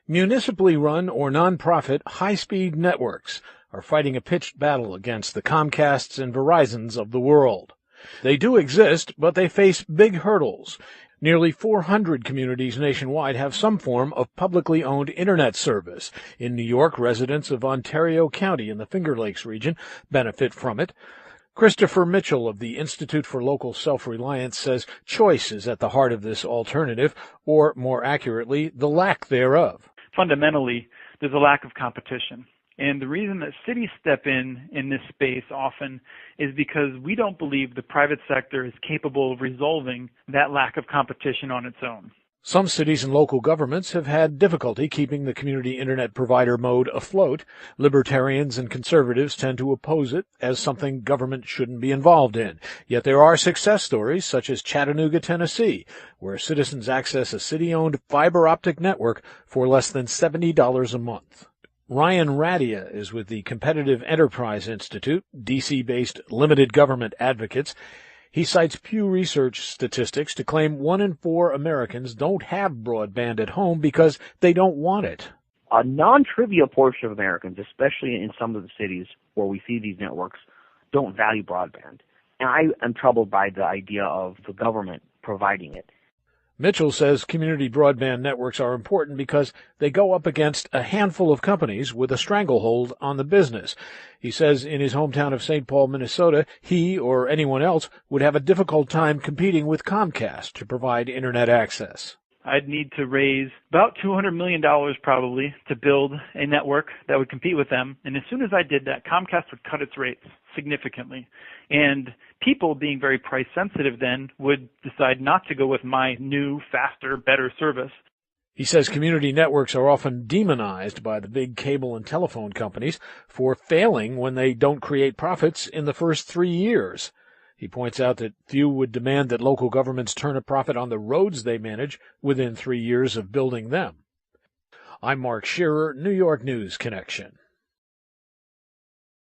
Municipally run or nonprofit high-speed networks are fighting a pitched battle against the Comcasts and Verizons of the world. They do exist, but they face big hurdles. Nearly 400 communities nationwide have some form of publicly owned Internet service. In New York, residents of Ontario County in the Finger Lakes region benefit from it. Christopher Mitchell of the Institute for Local Self-Reliance says choice is at the heart of this alternative, or more accurately, the lack thereof. Fundamentally, there's a lack of competition. And the reason that cities step in this space often is because we don't believe the private sector is capable of resolving that lack of competition on its own. Some cities and local governments have had difficulty keeping the community internet provider mode afloat. Libertarians and conservatives tend to oppose it as something government shouldn't be involved in. Yet there are success stories such as Chattanooga, Tennessee, where citizens access a city-owned fiber optic network for less than $70 a month. Ryan Radia is with the Competitive Enterprise Institute, D.C.-based limited government advocates. He cites Pew Research statistics to claim 1 in 4 Americans don't have broadband at home because they don't want it. A non-trivial portion of Americans, especially in some of the cities where we see these networks, don't value broadband. And I am troubled by the idea of the government providing it. Mitchell says community broadband networks are important because they go up against a handful of companies with a stranglehold on the business. He says in his hometown of St. Paul, Minnesota, he or anyone else would have a difficult time competing with Comcast to provide Internet access. I'd need to raise about $200 million probably to build a network that would compete with them. And as soon as I did that, Comcast would cut its rates significantly. And people, being very price sensitive then, would decide not to go with my new, faster, better service. He says community networks are often demonized by the big cable and telephone companies for failing when they don't create profits in the first 3 years. He points out that few would demand that local governments turn a profit on the roads they manage within 3 years of building them. I'm Mark Shearer, New York News Connection.